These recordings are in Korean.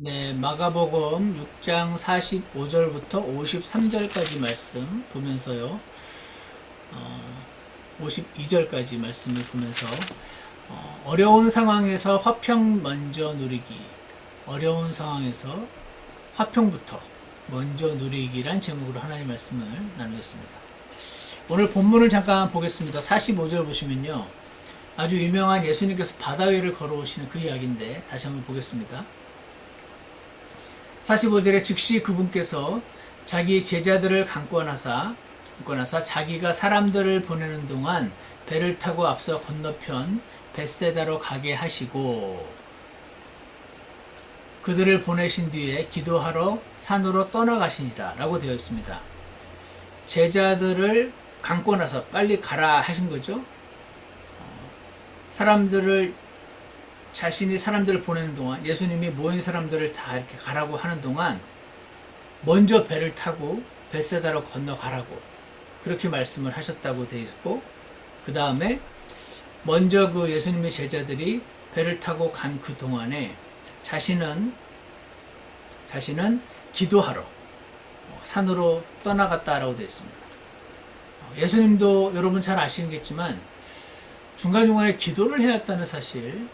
네, 마가복음 6장 45절부터 53절까지 말씀 보면서요. 52절까지 말씀을 보면서 어려운 상황에서 화평 먼저 누리기, 어려운 상황에서 화평부터 먼저 누리기란 제목으로 하나님 말씀을 나누겠습니다. 오늘 본문을 잠깐 보겠습니다. 45절 보시면요. 아주 유명한 예수님께서 바다 위를 걸어오시는 그 이야기인데 다시 한번 보겠습니다. 45절에 즉시 그분께서 자기 제자들을 감고나사 자기가 사람들을 보내는 동안 배를 타고 앞서 건너편 벳세다로 가게 하시고 그들을 보내신 뒤에 기도하러 산으로 떠나가시니라 라고 되어 있습니다. 제자들을 감고 나서 빨리 가라 하신 거죠. 자신이 사람들을 보내는 동안, 예수님이 모인 사람들을 다 이렇게 가라고 하는 동안 먼저 배를 타고 벳세다로 건너가라고 그렇게 말씀을 하셨다고 되어 있고, 그 다음에 먼저 그 예수님의 제자들이 배를 타고 간 그 동안에 자신은 기도하러 산으로 떠나갔다라고 되어 있습니다. 예수님도 여러분 잘 아시겠지만 중간중간에 기도를 해왔다는 사실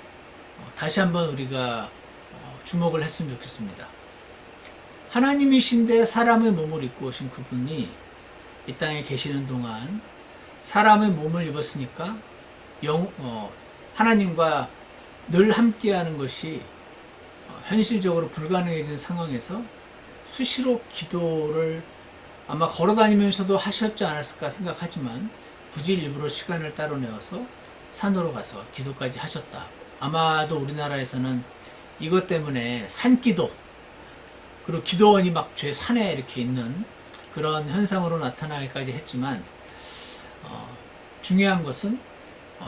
다시 한번 우리가 주목을 했으면 좋겠습니다. 하나님이신데 사람의 몸을 입고 오신 그분이 이 땅에 계시는 동안 사람의 몸을 입었으니까 하나님과 늘 함께하는 것이 현실적으로 불가능해진 상황에서 수시로 기도를 아마 걸어다니면서도 하셨지 않았을까 생각하지만 굳이 일부러 시간을 따로 내어서 산으로 가서 기도까지 하셨다. 아마도 우리나라에서는 이것 때문에 산기도, 그리고 기도원이 막 죄 산에 이렇게 있는 그런 현상으로 나타나기까지 했지만 중요한 것은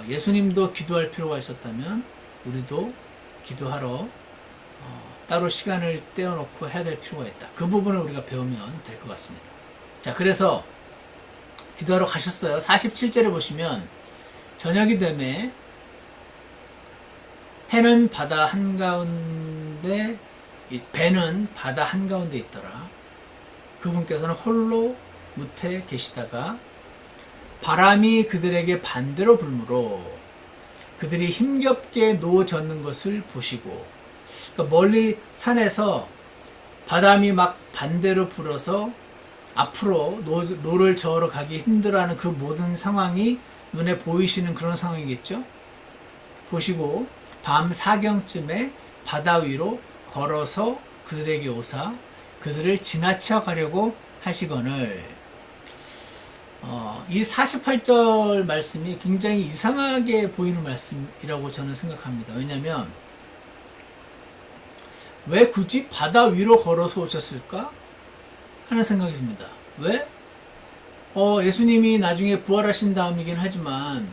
예수님도 기도할 필요가 있었다면 우리도 기도하러 따로 시간을 떼어놓고 해야 될 필요가 있다. 그 부분을 우리가 배우면 될 것 같습니다. 자, 그래서 기도하러 가셨어요. 47절에 보시면 저녁이 되매 해는 바다 한가운데, 배는 바다 한가운데 있더라. 그분께서는 홀로 무태 계시다가 바람이 그들에게 반대로 불므로 그들이 힘겹게 놓아졌는 것을 보시고, 그러니까 멀리 산에서 바람이 막 반대로 불어서 앞으로 노를 저으러 가기 힘들어하는 그 모든 상황이 눈에 보이시는 그런 상황이겠죠. 보시고 밤 사경쯤에 바다 위로 걸어서 그들에게 오사 그들을 지나쳐 가려고 하시거늘. 이 48절 말씀이 굉장히 이상하게 보이는 말씀이라고 저는 생각합니다. 왜냐하면 왜 굳이 바다 위로 걸어서 오셨을까 하는 생각이 듭니다. 왜? 예수님이 나중에 부활하신 다음이긴 하지만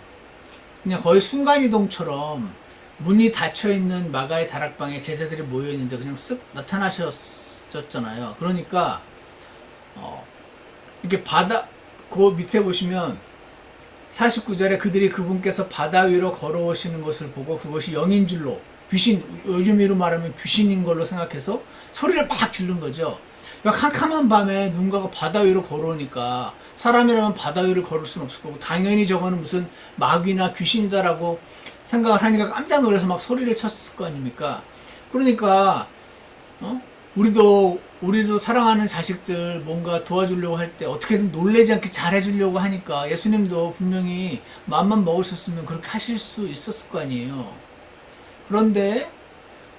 그냥 거의 순간이동처럼 문이 닫혀있는 마가의 다락방에 제자들이 모여있는데 그냥 쓱 나타나셨잖아요. 그러니까 이렇게 그 밑에 보시면 49절에 그들이 그분께서 바다 위로 걸어오시는 것을 보고 그것이 영인 줄로, 요즘으로 말하면 귀신인 걸로 생각해서 소리를 막 지른 거죠. 캄캄한 밤에 누군가가 바다 위로 걸어오니까 사람이라면 바다 위를 걸을 수는 없을 거고, 당연히 저거는 무슨 마귀나 귀신이다라고 생각을 하니까 깜짝 놀라서 막 소리를 쳤을 거 아닙니까? 그러니까 우리도 사랑하는 자식들 뭔가 도와주려고 할 때 어떻게든 놀래지 않게 잘해주려고 하니까 예수님도 분명히 마음만 먹으셨으면 그렇게 하실 수 있었을 거 아니에요. 그런데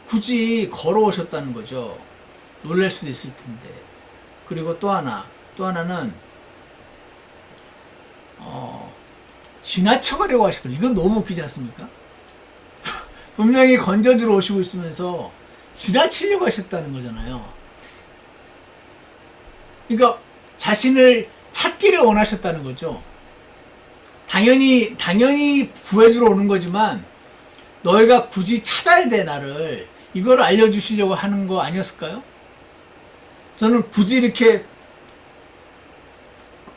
굳이 걸어오셨다는 거죠. 놀랄 수도 있을 텐데. 그리고 또 하나는 지나쳐가려고 하시거든요. 이건 너무 웃기지 않습니까? 분명히 건져주러 오시고 있으면서 지나치려고 하셨다는 거잖아요. 그러니까 자신을 찾기를 원하셨다는 거죠. 당연히 구해주러 오는 거지만 너희가 굳이 찾아야 돼, 나를. 이걸 알려주시려고 하는 거 아니었을까요? 저는 굳이 이렇게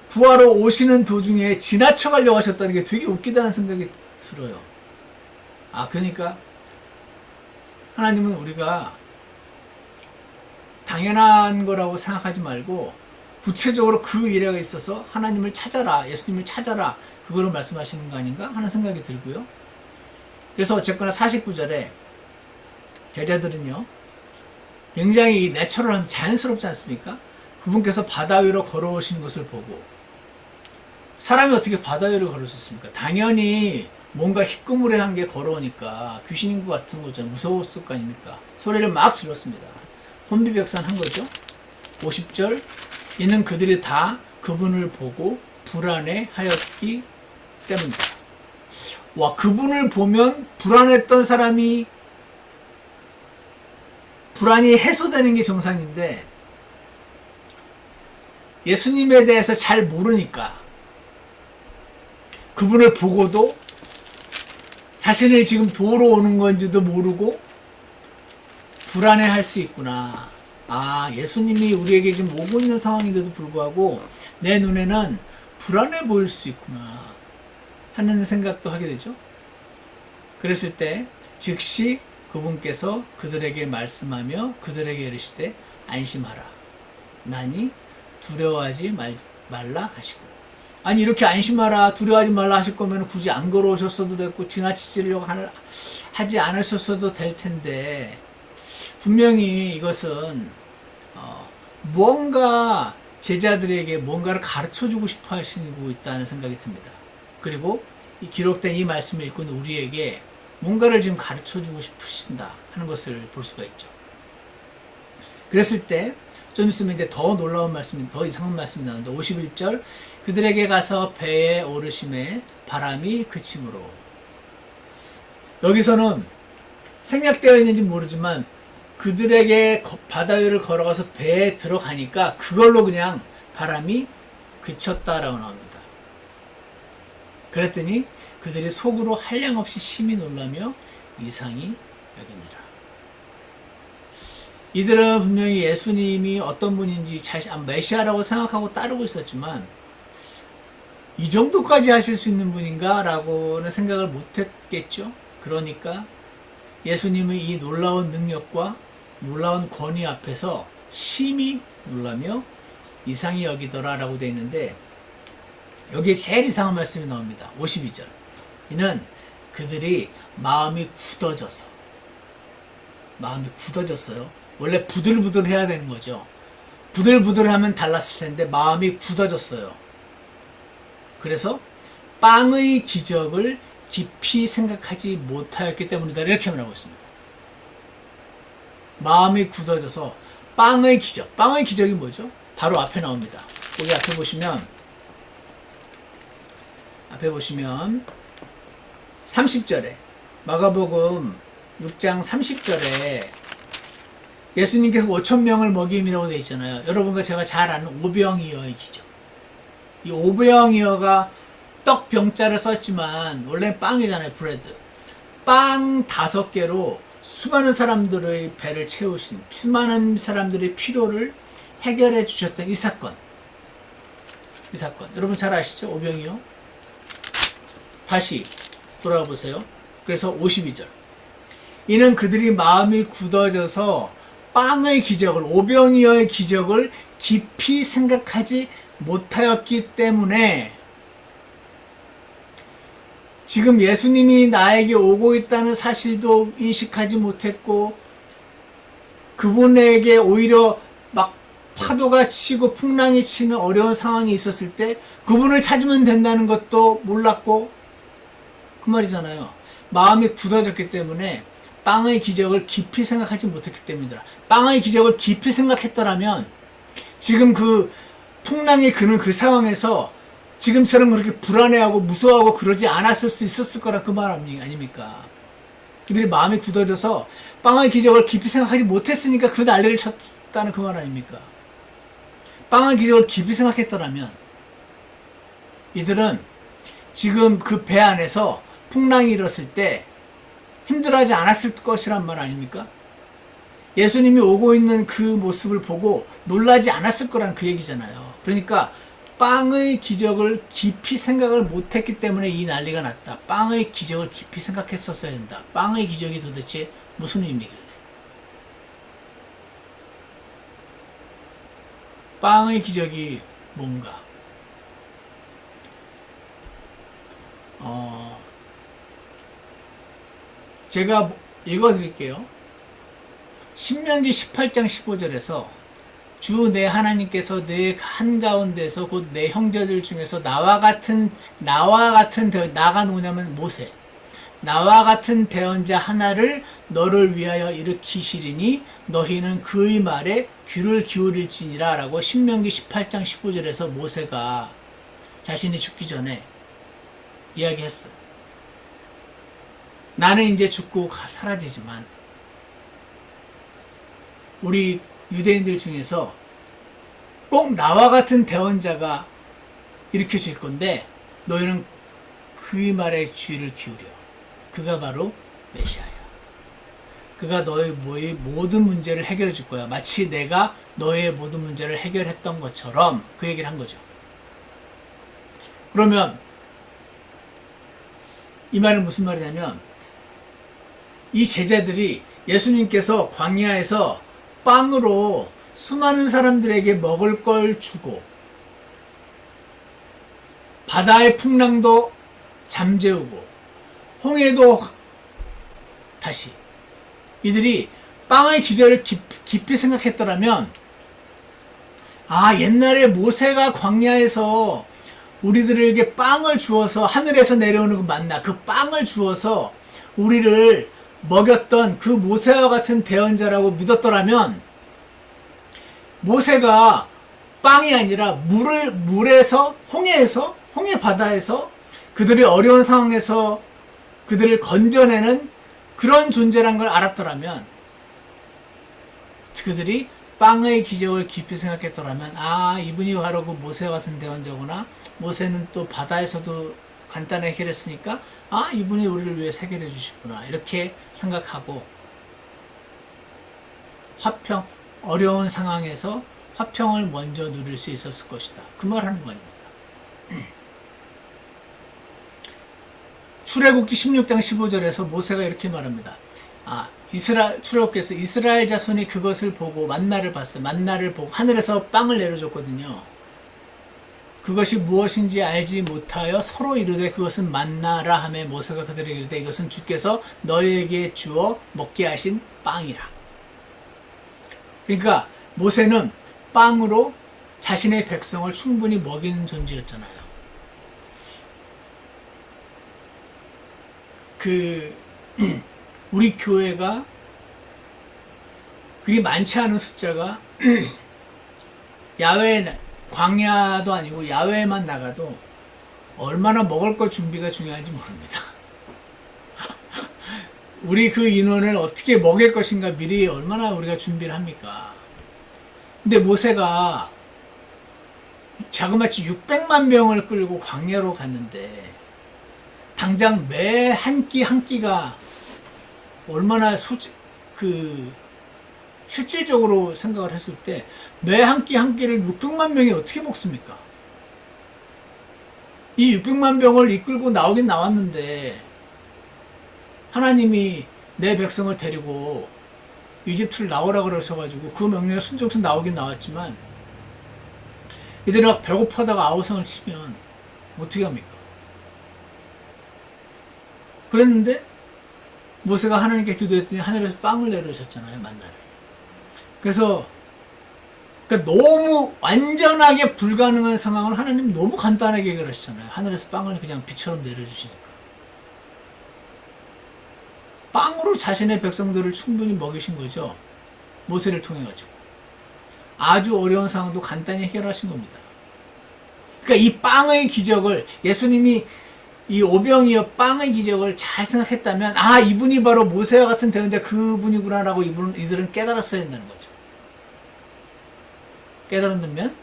구하러 오시는 도중에 지나쳐 가려고 하셨다는 게 되게 웃기다는 생각이 들어요. 그러니까 하나님은 우리가 당연한 거라고 생각하지 말고 구체적으로 그 일에 있어서 하나님을 찾아라, 예수님을 찾아라, 그거를 말씀하시는 거 아닌가 하는 생각이 들고요. 그래서 어쨌거나 49절에 제자들은요, 굉장히 내추럴한, 자연스럽지 않습니까? 그분께서 바다 위로 걸어오시는 것을 보고, 사람이 어떻게 바다 위를 걸을 수 있습니까? 당연히 뭔가 희끄무레한 게 걸어오니까 귀신인 것 같은 거잖아요. 무서웠을 거 아닙니까? 소리를 막 질렀습니다. 혼비백산한 거죠. 50절, 이는 그들이 다 그분을 보고 불안해하였기 때문이다. 와, 그분을 보면 불안했던 사람이 불안이 해소되는 게 정상인데, 예수님에 대해서 잘 모르니까 그분을 보고도 자신을 지금 도우러 오는 건지도 모르고 불안해할 수 있구나. 아, 예수님이 우리에게 지금 오고 있는 상황인데도 불구하고 내 눈에는 불안해 보일 수 있구나 하는 생각도 하게 되죠. 그랬을 때 즉시 그분께서 그들에게 말씀하며 그들에게 이르시되 안심하라, 나니 두려워하지 말라 하시고. 아니, 이렇게 안심하라, 두려워하지 말라 하실 거면 굳이 안 걸어오셨어도 됐고 지나치려고 하지 않으셨어도 될 텐데, 분명히 이것은 무언가 제자들에게 뭔가를 가르쳐주고 싶어 하시고 있다는 생각이 듭니다. 그리고 이 기록된 이 말씀을 읽고 있는 우리에게 뭔가를 지금 가르쳐주고 싶으신다 하는 것을 볼 수가 있죠. 그랬을 때 좀 있으면 이제 더 놀라운 말씀이, 더 이상한 말씀이 나오는데, 51절, 그들에게 가서 배에 오르심에 바람이 그침으로. 여기서는 생략되어 있는지 모르지만 그들에게 바다 위를 걸어가서 배에 들어가니까 그걸로 그냥 바람이 그쳤다라고 나옵니다. 그랬더니 그들이 속으로 한량없이 심히 놀라며 이상히 여기니라. 이들은 분명히 예수님이 어떤 분인지 메시아라고 생각하고 따르고 있었지만, 이 정도까지 하실 수 있는 분인가? 라고는 생각을 못했겠죠. 그러니까 예수님의 이 놀라운 능력과 놀라운 권위 앞에서 심히 놀라며 이상히 여기더라 라고 되어 있는데, 여기에 제일 이상한 말씀이 나옵니다. 52절. 이는 그들이 마음이 굳어졌어요. 원래 부들부들 해야 되는 거죠. 부들부들하면 달랐을 텐데 마음이 굳어졌어요. 그래서 빵의 기적을 깊이 생각하지 못하였기 때문이다, 이렇게 말하고 있습니다. 마음이 굳어져서 빵의 기적이 뭐죠? 바로 앞에 나옵니다. 거기 앞에 보시면 30절에, 마가복음 6장 30절에 예수님께서 5,000명을 먹임이라고 되어 있잖아요. 여러분과 제가 잘 아는 오병이어의 기적. 이 오병이어가 떡 병자를 썼지만 원래는 빵이잖아요. 브레드. 빵 5개로 수많은 사람들의 배를 채우신, 수많은 사람들의 필요를 해결해 주셨던 이 사건. 여러분 잘 아시죠? 오병이어. 다시 돌아가 보세요. 그래서 52절. 이는 그들이 마음이 굳어져서 빵의 기적을, 오병이어의 기적을 깊이 생각하지 못하였기 때문에, 지금 예수님이 나에게 오고 있다는 사실도 인식하지 못했고, 그분에게 오히려 막 파도가 치고 풍랑이 치는 어려운 상황이 있었을 때 그분을 찾으면 된다는 것도 몰랐고, 그 말이잖아요. 마음이 굳어졌기 때문에 빵의 기적을 깊이 생각하지 못했기 때문이더라. 빵의 기적을 깊이 생각했더라면 지금 그 풍랑이 그는 그 상황에서 지금처럼 그렇게 불안해하고 무서워하고 그러지 않았을 수 있었을 거라, 그 말 아닙니까? 그들이 마음이 굳어져서 빵의 기적을 깊이 생각하지 못했으니까 그 난리를 쳤다는 그 말 아닙니까? 빵의 기적을 깊이 생각했더라면 이들은 지금 그 배 안에서 풍랑이 일었을 때 힘들어하지 않았을 것이란 말 아닙니까? 예수님이 오고 있는 그 모습을 보고 놀라지 않았을 거라는 그 얘기잖아요. 그러니까 빵의 기적을 깊이 생각을 못했기 때문에 이 난리가 났다. 빵의 기적을 깊이 생각했었어야 된다. 빵의 기적이 도대체 무슨 의미길래? 빵의 기적이 뭔가? 제가 읽어드릴게요. 신명기 18장 15절에서 주 내 하나님께서 내 한가운데서 곧 내 형제들 중에서 나가 누구냐면 모세, 나와 같은 대언자 하나를 너를 위하여 일으키시리니 너희는 그의 말에 귀를 기울일지니라 라고 신명기 18장 15절에서 모세가 자신이 죽기 전에 이야기했어요. 나는 이제 죽고 사라지지만 우리 유대인들 중에서 꼭 나와 같은 대언자가 일으켜질 건데 너희는 그의 말에 귀를 기울여. 그가 바로 메시아야. 그가 너의 모든 문제를 해결해 줄 거야. 마치 내가 너의 모든 문제를 해결했던 것처럼 그 얘기를 한 거죠. 그러면 이 말은 무슨 말이냐면 이 제자들이 예수님께서 광야에서 빵으로 수많은 사람들에게 먹을 걸 주고 바다의 풍랑도 잠재우고 홍해도 다시 이들이 빵의 기적을 깊이 생각했더라면 옛날에 모세가 광야에서 우리들에게 빵을 주어서 하늘에서 내려오는 그 만나 그 빵을 주어서 우리를 먹였던 그 모세와 같은 대언자라고 믿었더라면 모세가 빵이 아니라 물에서 홍해 바다에서 그들이 어려운 상황에서 그들을 건져내는 그런 존재란 걸 알았더라면 그들이 빵의 기적을 깊이 생각했더라면 이분이 바로 그 모세와 같은 대언자구나. 모세는 또 바다에서도 간단하게 해결했으니까 이분이 우리를 위해 해결해 주시구나 이렇게 생각하고 어려운 상황에서 화평을 먼저 누릴 수 있었을 것이다. 그 말하는 거 아닙니까? 출애굽기 16장 15절에서 모세가 이렇게 말합니다. 출애굽께서 이스라엘 자손이 그것을 보고 만나를 봤어요. 만나를 보고 하늘에서 빵을 내려줬거든요. 그것이 무엇인지 알지 못하여 서로 이르되 그것은 만나라 하며 모세가 그들에게 이르되 이것은 주께서 너희에게 주어 먹게 하신 빵이라. 그러니까 모세는 빵으로 자신의 백성을 충분히 먹이는 존재였잖아요. 우리 교회가 그리 많지 않은 숫자가 야외에 광야도 아니고 야외에만 나가도 얼마나 먹을 것 준비가 중요한지 모릅니다. 우리 그 인원을 어떻게 먹일 것인가 미리 얼마나 우리가 준비를 합니까? 근데 모세가 자그마치 600만 명을 끌고 광야로 갔는데 당장 매 한 끼 한 끼가 얼마나 실질적으로 생각을 했을 때 매 한 끼 한 끼를 600만 명이 어떻게 먹습니까? 이 600만 명을 이끌고 나오긴 나왔는데 하나님이 내 백성을 데리고 이집트를 나오라 그러셔가지고 그 명령에 순종해서 나오긴 나왔지만 이들이 막 배고파다가 아우성을 치면 어떻게 합니까? 그랬는데 모세가 하나님께 기도했더니 하늘에서 빵을 내려주셨잖아요. 만나를. 그래서 그러니까 너무 완전하게 불가능한 상황을 하나님 너무 간단하게 해결하시잖아요. 하늘에서 빵을 그냥 비처럼 내려주시니까. 빵으로 자신의 백성들을 충분히 먹이신 거죠. 모세를 통해 가지고. 아주 어려운 상황도 간단히 해결하신 겁니다. 그러니까 이 빵의 기적을 예수님이 이 오병이어 빵의 기적을 잘 생각했다면 이분이 바로 모세와 같은 대언자 그분이구나라고 이들은 깨달았어야 한다는 거죠. 깨달았다면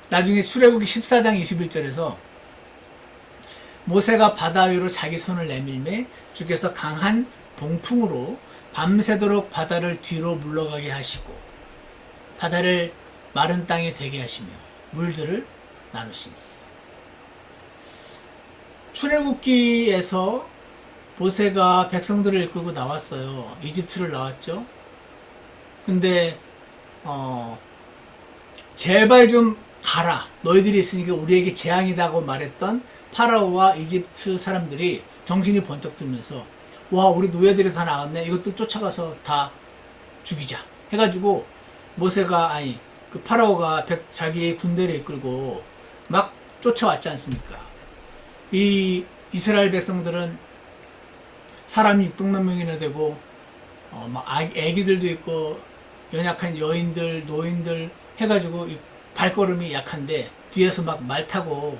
나중에 출애굽기 14장 21절에서 모세가 바다 위로 자기 손을 내밀매 주께서 강한 동풍으로 밤새도록 바다를 뒤로 물러가게 하시고 바다를 마른 땅이 되게 하시며 물들을 나누시니. 출애굽기에서 모세가 백성들을 이끌고 나왔어요. 이집트를 나왔죠. 근데 제발 좀 가라. 너희들이 있으니까 우리에게 재앙이다고 말했던 파라오와 이집트 사람들이 정신이 번쩍 들면서 와, 우리 노예들이 다 나갔네. 이것들 쫓아가서 다 죽이자. 해가지고 모세가 아니 그 파라오가 자기 군대를 이끌고 막 쫓아왔지 않습니까? 이 이스라엘 백성들은 사람이 600만 명이나 되고 막 애기들도 있고 연약한 여인들, 노인들 해가지고 이 발걸음이 약한데 뒤에서 막 말 타고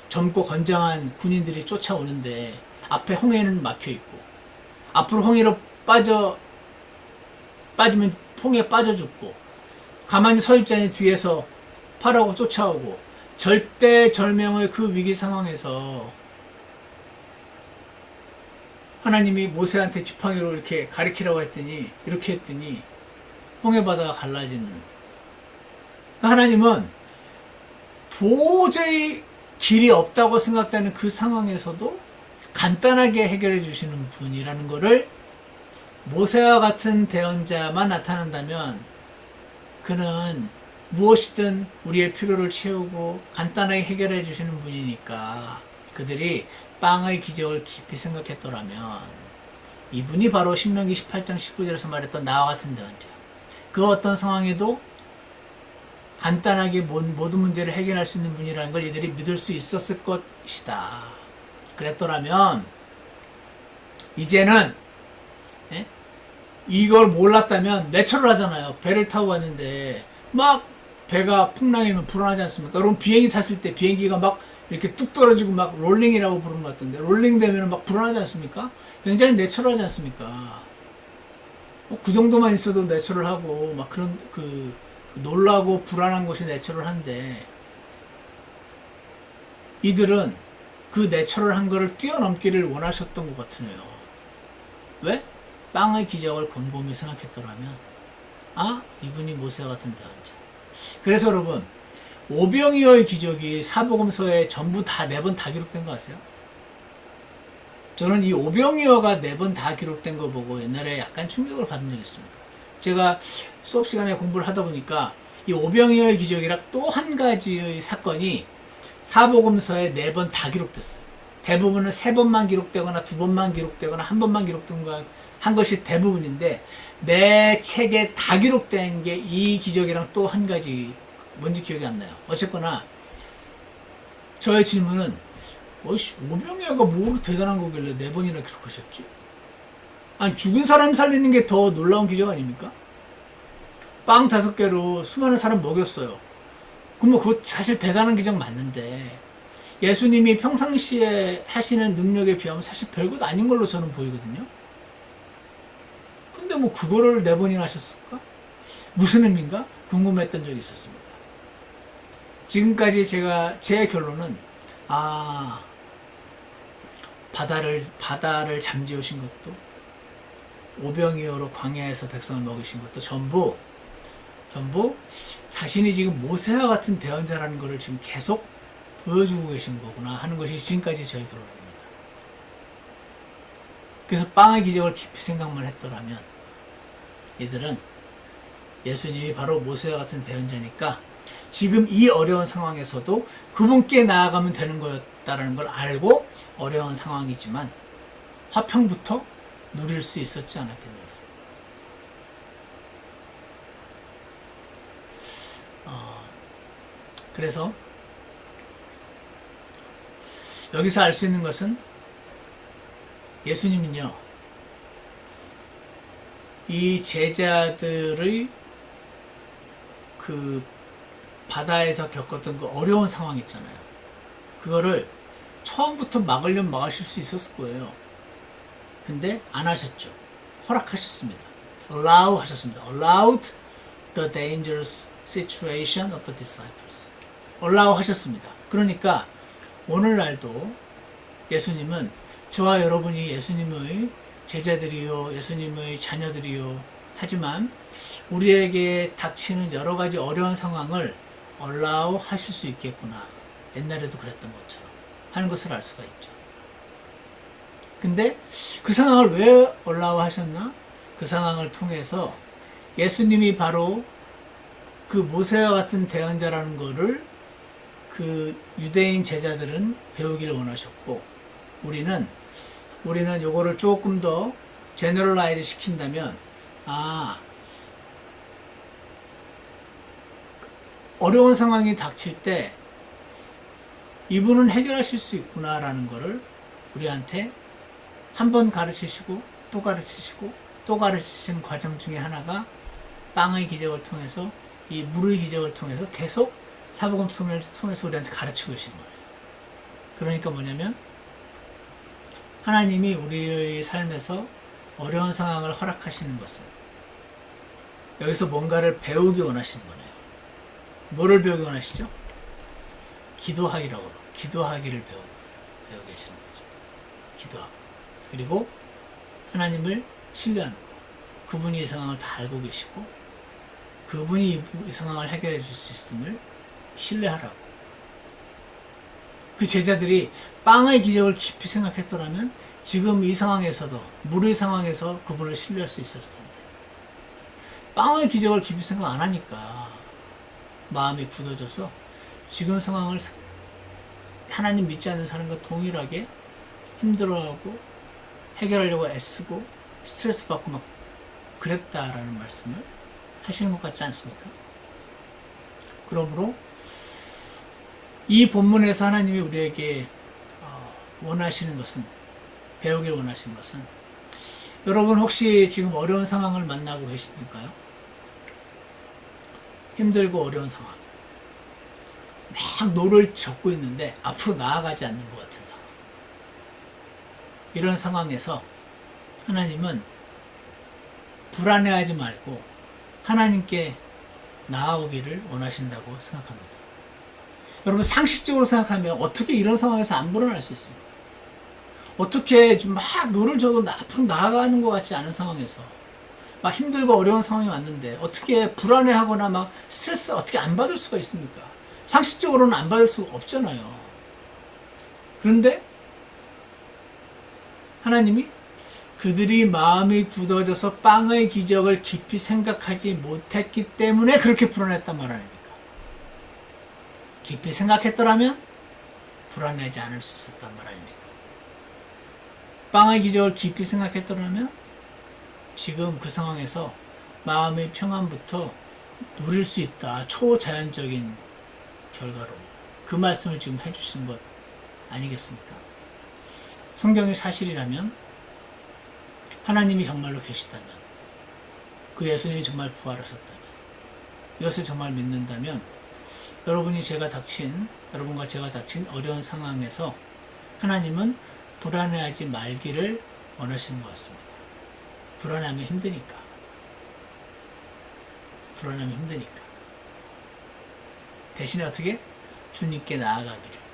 젊고 건장한 군인들이 쫓아오는데 앞에 홍해는 막혀 있고 앞으로 홍해로 빠지면 홍해에 빠져 죽고 가만히 서 있자니 뒤에서 파라오가 쫓아오고 절대절명의 그 위기 상황에서 하나님이 모세한테 지팡이로 이렇게 가리키라고 했더니 이렇게 했더니 홍해바다가 갈라지는. 하나님은 도저히 길이 없다고 생각되는 그 상황에서도 간단하게 해결해 주시는 분이라는 것을 모세와 같은 대언자만 나타난다면 그는 무엇이든 우리의 필요를 채우고 간단하게 해결해 주시는 분이니까 그들이 빵의 기적을 깊이 생각했더라면 이분이 바로 신명기 18장 19절에서 말했던 나와 같은 대언자. 그 어떤 상황에도 간단하게 모든 문제를 해결할 수 있는 분이라는 걸 이들이 믿을 수 있었을 것이다. 그랬더라면 이제는 이걸 몰랐다면 내철을 하잖아요. 배를 타고 왔는데 막 배가 풍랑이면 불안하지 않습니까? 그럼 비행기 탔을 때 비행기가 막 이렇게 뚝 떨어지고 막 롤링이라고 부르는 것 같던데 롤링 되면 막 불안하지 않습니까? 굉장히 내철하지 않습니까? 그 정도만 있어도 내철을 하고 막 그런 놀라고 불안한 것이 내철을 한데 이들은 그 내철을 한 거를 뛰어넘기를 원하셨던 것 같으네요. 왜? 빵의 기적을 곰곰이 생각했더라면 이분이 모세 같은 대언자. 그래서 여러분 오병이어의 기적이 사복음서에 전부 다 4번 다 기록된 거 아세요? 저는 이 오병이어가 4번 다 기록된 거 보고 옛날에 약간 충격을 받은 적이 있습니다. 제가 수업 시간에 공부를 하다 보니까 이 오병이어의 기적이랑 또 한 가지의 사건이 사복음서에 4번 다 기록됐어요. 대부분은 3번만 기록되거나 2번만 기록되거나 1번만 기록된 한 것이 대부분인데 내 책에 다 기록된 게 이 기적이랑 또 한 가지 뭔지 기억이 안 나요. 어쨌거나 저의 질문은 오병이어가 뭐로 대단한 거길래 4번이나 기록하셨지? 아니 죽은 사람 살리는 게 더 놀라운 기적 아닙니까? 빵 5개로 수많은 사람 먹였어요. 그럼 그거 사실 대단한 기적 맞는데 예수님이 평상시에 하시는 능력에 비하면 사실 별것 아닌 걸로 저는 보이거든요. 근데 그거를 4번이나 하셨을까? 무슨 의미인가? 궁금했던 적이 있었습니다. 지금까지 제 결론은 바다를 잠재우신 것도 오병이어로 광야에서 백성을 먹이신 것도 전부 자신이 지금 모세와 같은 대언자라는 것을 지금 계속 보여주고 계신 거구나 하는 것이 지금까지 저의 결론입니다. 그래서 빵의 기적을 깊이 생각만 했더라면 이들은 예수님이 바로 모세와 같은 대언자니까 지금 이 어려운 상황에서도 그분께 나아가면 되는 거였다는 걸 알고 어려운 상황이지만 화평부터 누릴 수 있었지 않았겠느냐. 그래서 여기서 알 수 있는 것은 예수님은요, 이 제자들의 그 바다에서 겪었던 그 어려운 상황 있잖아요. 그거를 처음부터 막으려면 막으실 수 있었을 거예요. 근데 안 하셨죠. 허락하셨습니다. allow 하셨습니다. allowed the dangerous situation of the disciples. allow 하셨습니다. 그러니까 오늘날도 예수님은 저와 여러분이 예수님의 제자들이요, 예수님의 자녀들이요, 하지만 우리에게 닥치는 여러 가지 어려운 상황을 allow 하실 수 있겠구나. 옛날에도 그랬던 것처럼 하는 것을 알 수가 있죠. 근데 그 상황을 왜 allow 하셨나? 그 상황을 통해서 예수님이 바로 그 모세와 같은 대언자라는 거를 그 유대인 제자들은 배우기를 원하셨고, 우리는 요거를 조금 더 제너럴라이즈 시킨다면, 어려운 상황이 닥칠 때 이분은 해결하실 수 있구나라는 거를 우리한테 한 번 가르치시고 또 가르치시고 또 가르치시는 과정 중에 하나가 빵의 기적을 통해서, 이 물의 기적을 통해서 계속 사복음 통해서 우리한테 가르치고 계시는 거예요. 그러니까 뭐냐면, 하나님이 우리의 삶에서 어려운 상황을 허락하시는 것은 여기서 뭔가를 배우기 원하시는 거네요. 뭐를 배우기 원하시죠? 기도하기를 배우고 계시는 거죠. 기도하고. 그리고 하나님을 신뢰하는 거. 그분이 이 상황을 다 알고 계시고, 그분이 이 상황을 해결해 줄 수 있음을 신뢰하라고. 그 제자들이 빵의 기적을 깊이 생각했더라면 지금 이 상황에서도, 물의 상황에서 그분을 신뢰할 수 있었을 텐데, 빵의 기적을 깊이 생각 안 하니까 마음이 굳어져서 지금 상황을 하나님 믿지 않는 사람과 동일하게 힘들어하고 해결하려고 애쓰고 스트레스 받고 막 그랬다라는 말씀을 하시는 것 같지 않습니까? 그러므로 이 본문에서 하나님이 우리에게 원하시는 것은, 배우길 원하시는 것은, 여러분 혹시 지금 어려운 상황을 만나고 계십니까요? 힘들고 어려운 상황, 막 노를 젓고 있는데 앞으로 나아가지 않는 것 같은 상황. 이런 상황에서 하나님은 불안해하지 말고 하나님께 나아오기를 원하신다고 생각합니다. 여러분, 상식적으로 생각하면 어떻게 이런 상황에서 안 불안할 수 있습니까? 어떻게 막 노를 져도 앞으로 나아가는 것 같지 않은 상황에서 막 힘들고 어려운 상황이 왔는데 어떻게 불안해하거나 막 스트레스 어떻게 안 받을 수가 있습니까? 상식적으로는 안 받을 수가 없잖아요. 그런데 하나님이 그들이 마음이 굳어져서 빵의 기적을 깊이 생각하지 못했기 때문에 그렇게 불안했단 말 아닙니까? 깊이 생각했더라면 불안하지 않을 수 있었단 말 아닙니까? 빵의 기적을 깊이 생각했더라면 지금 그 상황에서 마음의 평안부터 누릴 수 있다. 초자연적인 결과로. 그 말씀을 지금 해주신 것 아니겠습니까? 성경이 사실이라면, 하나님이 정말로 계시다면, 그 예수님이 정말 부활하셨다면, 이것을 정말 믿는다면, 여러분과 제가 닥친 어려운 상황에서 하나님은 불안해하지 말기를 원하시는 것 같습니다. 불안하면 힘드니까. 대신에 어떻게? 주님께 나아가기를.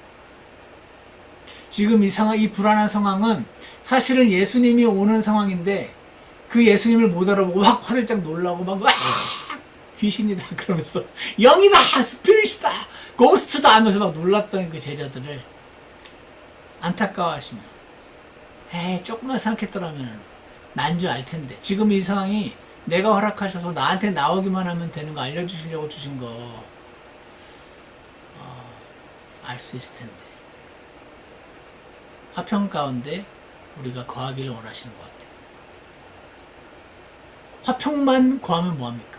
지금 이 불안한 상황은 사실은 예수님이 오는 상황인데, 그 예수님을 못 알아보고 확 화들짝 놀라고 막 귀신이다 그러면서 영이다, 스피릿이다, 고스트다 하면서 막 놀랐던 그 제자들을 안타까워하시며, 조금만 생각했더라면 난 줄 알 텐데, 지금 이 상황이 내가 허락하셔서 나한테 나오기만 하면 되는 거 알려주시려고 주신 거 알 수 있을 텐데, 화평 가운데 우리가 거하기를 원하시는 것 같아요. 화평만 구하면 뭐합니까?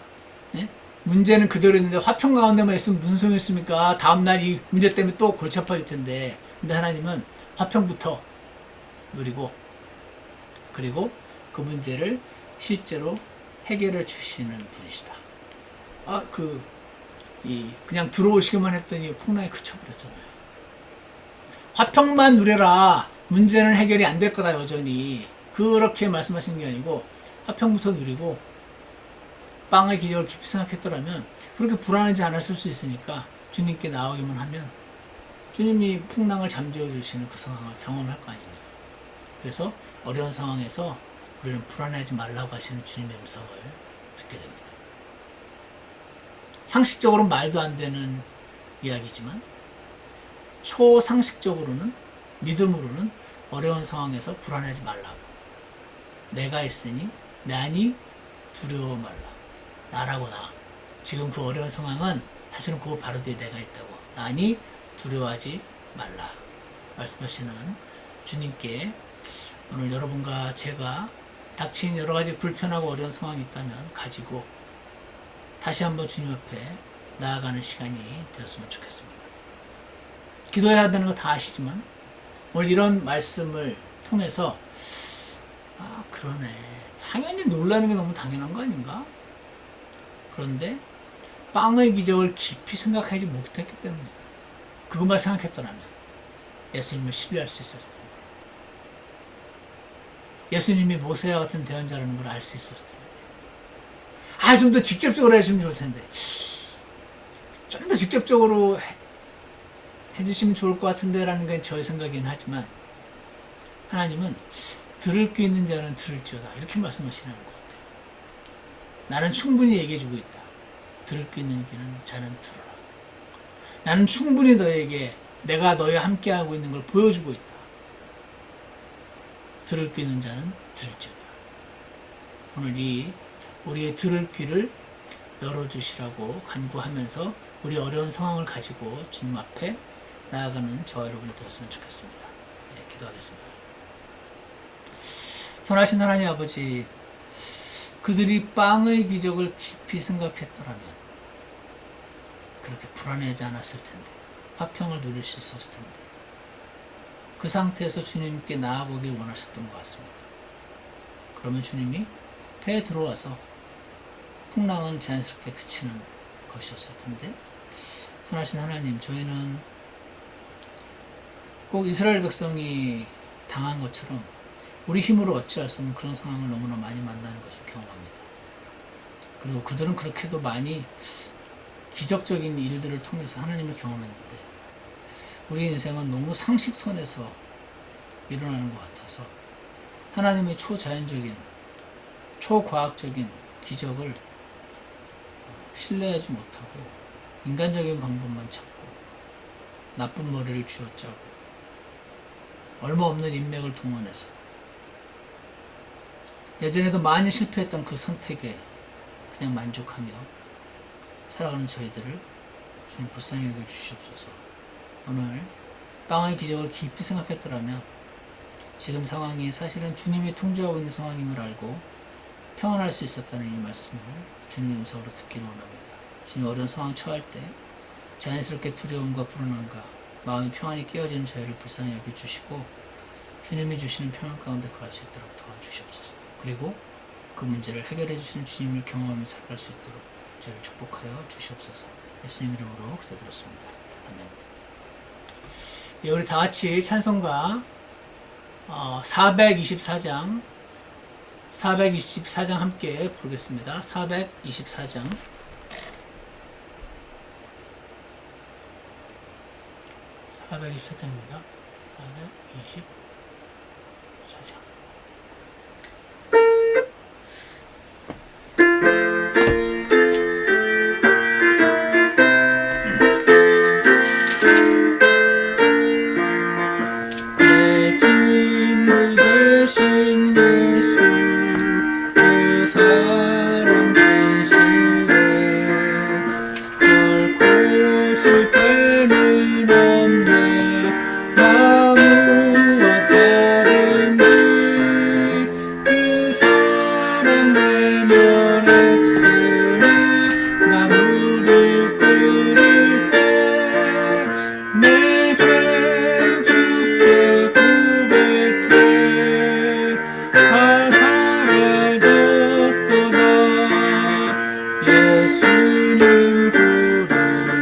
네? 문제는 그대로 있는데 화평 가운데만 있으면 무슨 소용이 있습니까? 다음날 이 문제 때문에 또 골치 아파질 텐데. 근데 하나님은 화평부터 누리고, 그리고 그 문제를 실제로 해결해 주시는 분이시다. 그냥 들어오시기만 했더니 풍랑이 그쳐버렸잖아요. 화평만 누려라, 문제는 해결이 안 될 거다 여전히, 그렇게 말씀하신 게 아니고 화평부터 누리고 빵의 기적을 깊이 생각했더라면 그렇게 불안하지 않았을 수 있으니까 주님께 나오기만 하면 주님이 풍랑을 잠재워 주시는 그 상황을 경험할 거 아니에요. 그래서 어려운 상황에서 우리는 불안해하지 말라고 하시는 주님의 음성을 듣게 됩니다. 상식적으로는 말도 안 되는 이야기지만 초상식적으로는, 믿음으로는 어려운 상황에서 불안하지 말라고. 내가 있으니 나니 두려워 말라. 나라고 나. 지금 그 어려운 상황은 사실은 그 바로 뒤에 내가 있다고. 아니 두려워하지 말라 말씀하시는 주님께 오늘 여러분과 제가 닥친 여러 가지 불편하고 어려운 상황이 있다면 가지고 다시 한번 주님 앞에 나아가는 시간이 되었으면 좋겠습니다. 기도해야 되는 거 다 아시지만 오늘 이런 말씀을 통해서 그러네, 당연히 놀라는 게 너무 당연한 거 아닌가? 그런데 빵의 기적을 깊이 생각하지 못했기 때문이다. 그것만 생각했더라면 예수님을 신뢰할 수 있었을 텐데, 예수님이 모세와 같은 대언자라는 걸 알 수 있었을 텐데, 좀 더 직접적으로 해주시면 좋을 텐데, 좀 더 직접적으로 해주시면 좋을 것 같은데 라는 게 저의 생각이긴 하지만, 하나님은 들을 귀 있는 자는 들을지어다 이렇게 말씀하시는 것 같아요. 나는 충분히 얘기해주고 있다. 들을 귀 있는 귀는 자는 들어라. 나는 충분히 너에게 내가 너희와 함께하고 있는 걸 보여주고 있다. 들을 귀 있는 자는 들을지어다. 오늘 이 우리의 들을 귀를 열어주시라고 간구하면서 우리 어려운 상황을 가지고 주님 앞에 나아가는 저와 여러분이 되었으면 좋겠습니다. 네, 기도하겠습니다. 선하신 하나님 아버지, 그들이 빵의 기적을 깊이 생각했더라면 그렇게 불안해하지 않았을 텐데, 화평을 누릴 수 있었을 텐데, 그 상태에서 주님께 나아보길 원하셨던 것 같습니다. 그러면 주님이 배에 들어와서 풍랑은 자연스럽게 그치는 것이었을 텐데, 선하신 하나님, 저희는 꼭 이스라엘 백성이 당한 것처럼 우리 힘으로 어찌할 수 없는 그런 상황을 너무나 많이 만나는 것을 경험합니다. 그리고 그들은 그렇게도 많이 기적적인 일들을 통해서 하나님을 경험했는데, 우리 인생은 너무 상식선에서 일어나는 것 같아서 하나님의 초자연적인, 초과학적인 기적을 신뢰하지 못하고 인간적인 방법만 찾고 나쁜 머리를 쥐어짜고 얼마 없는 인맥을 동원해서 예전에도 많이 실패했던 그 선택에 그냥 만족하며 살아가는 저희들을 주님 불쌍히 여겨주시옵소서. 오늘 빵의 기적을 깊이 생각했더라면 지금 상황이 사실은 주님이 통제하고 있는 상황임을 알고 평안할 수 있었다는 이 말씀을 주님의 음성으로 듣기를 원합니다. 주님, 어려운 상황 처할 때 자연스럽게 두려움과 불안함과 마음의 평안이 깨어지는 저희를 불쌍히 여겨주시고 주님이 주시는 평안 가운데 거할 수 있도록 도와주시옵소서. 그리고 그 문제를 해결해 주시는 주님을 경험하며 살아갈 수 있도록 저희를 축복하여 주시옵소서. 예수님 이름으로 기도드렸습니다. 아멘. 예, 우리 다 같이 찬송가 424장 함께 부르겠습니다. 424장. 424장입니다. 424장. 내 친구 되신 예수, 그 사랑 진실해 결코 실패는 없네. 나 무엇 다른지 그 사랑 외면했으나 나 무릎 꿇을 때 내 죄 주께 고백해 다 사라졌도다. 예수님 구름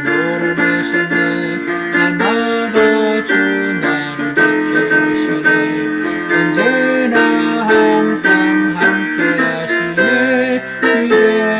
몰아내셨네. 날마다 주 나를 지켜주시네. 언제나 항상 함께 하시네. 위대한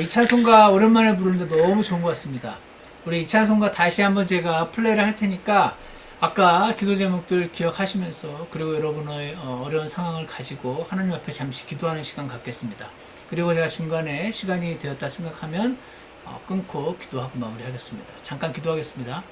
이 찬송가 오랜만에 부르는데 너무 좋은 것 같습니다. 우리 이 찬송가 다시 한번 제가 플레이를 할 테니까 아까 기도 제목들 기억하시면서 그리고 여러분의 어려운 상황을 가지고 하나님 앞에 잠시 기도하는 시간 갖겠습니다. 그리고 제가 중간에 시간이 되었다 생각하면 끊고 기도하고 마무리하겠습니다. 잠깐 기도하겠습니다.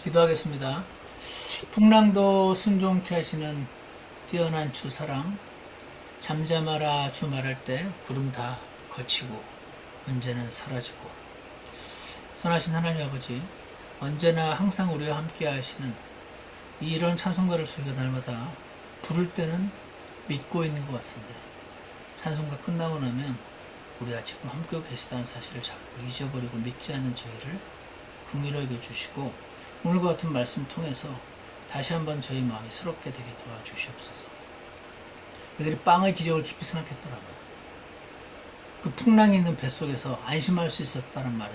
기도하겠습니다. 풍랑도 순종케 하시는 뛰어난 주 사랑, 잠잠하라 주 말할 때 구름 다 거치고 문제는 사라지고, 선하신 하나님 아버지, 언제나 항상 우리와 함께 하시는 이런 찬송가를 저희가 날마다 부를 때는 믿고 있는 것 같은데 찬송가 끝나고 나면 우리가 지금 함께 계시다는 사실을 자꾸 잊어버리고 믿지 않는 저희를 긍휼히 여겨주시고, 오늘과 같은 말씀 통해서 다시 한번 저희 마음이 새롭게 되게 도와주시옵소서. 그들이 빵의 기적을 깊이 생각했더라고요. 그 풍랑이 있는 뱃속에서 안심할 수 있었다는 말은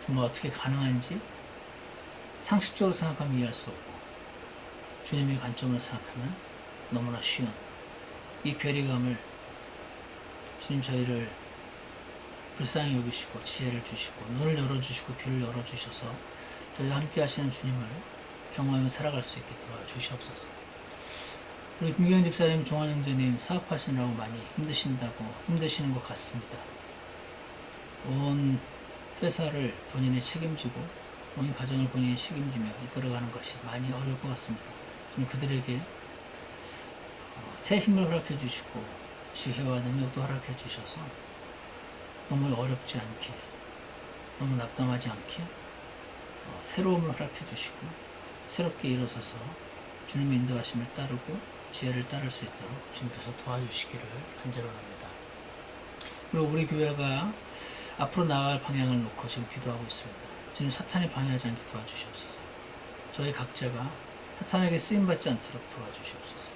정말 어떻게 가능한지 상식적으로 생각하면 이해할 수 없고, 주님의 관점으로 생각하면 너무나 쉬운 이 괴리감을 주님 저희를 불쌍히 여기시고 지혜를 주시고 눈을 열어주시고 귀를 열어주셔서 저희와 함께 하시는 주님을 경험하며 살아갈 수 있게 도와주시옵소서. 우리 김기현 집사님, 종환 형제님 사업하시느라고 많이 힘드시는 것 같습니다. 온 회사를 본인이 책임지고 온 가정을 본인이 책임지며 이끌어가는 것이 많이 어려울 것 같습니다. 좀 그들에게 새 힘을 허락해 주시고 지혜와 능력도 허락해 주셔서 너무 어렵지 않게, 너무 낙담하지 않게 새로움을 허락해 주시고 새롭게 일어서서 주님의 인도하심을 따르고 지혜를 따를 수 있도록 주님께서 도와주시기를 간절합니다. 그리고 우리 교회가 앞으로 나아갈 방향을 놓고 지금 기도하고 있습니다. 주님, 사탄이 방해하지 않게 도와주시옵소서. 저희 각자가 사탄에게 쓰임받지 않도록 도와주시옵소서.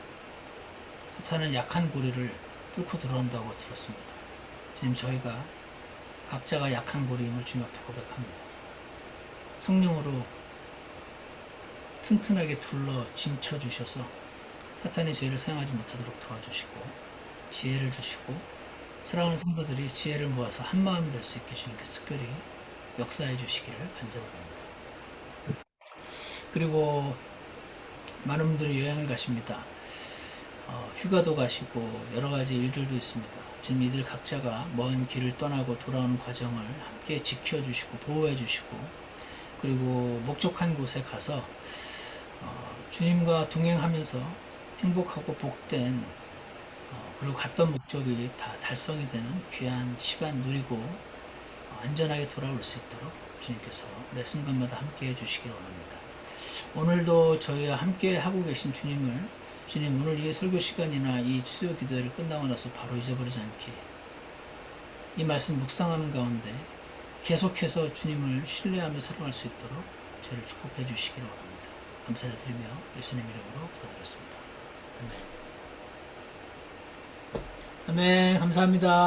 사탄은 약한 고리를 뚫고 들어온다고 들었습니다. 주님, 저희가 각자가 약한 고리임을 주님 앞에 고백합니다. 성령으로 튼튼하게 둘러 짐쳐 주셔서 사탄이 저희를 사용하지 못하도록 도와주시고 지혜를 주시고, 사랑하는 성도들이 지혜를 모아서 한 마음이 될 수 있게 주님께 특별히 역사해 주시기를 간절합니다. 그리고 많은 분들이 여행을 가십니다. 휴가도 가시고 여러 가지 일들도 있습니다. 지금 이들 각자가 먼 길을 떠나고 돌아오는 과정을 함께 지켜주시고 보호해 주시고, 그리고 목적한 곳에 가서 주님과 동행하면서 행복하고 복된 그리고 갔던 목적이 다 달성이 되는 귀한 시간 누리고 안전하게 돌아올 수 있도록 주님께서 매 순간마다 함께 해주시기를 원합니다. 오늘도 저희와 함께 하고 계신 주님을 주님 오늘 이 설교 시간이나 이 수요 기도회를 끝나고 나서 바로 잊어버리지 않게 이 말씀 묵상하는 가운데 계속해서 주님을 신뢰하며 살아갈 수 있도록 저를 축복해 주시기를 원합니다. 감사를 드리며 예수님 이름으로 부탁드렸습니다. 아멘. 아멘. 감사합니다.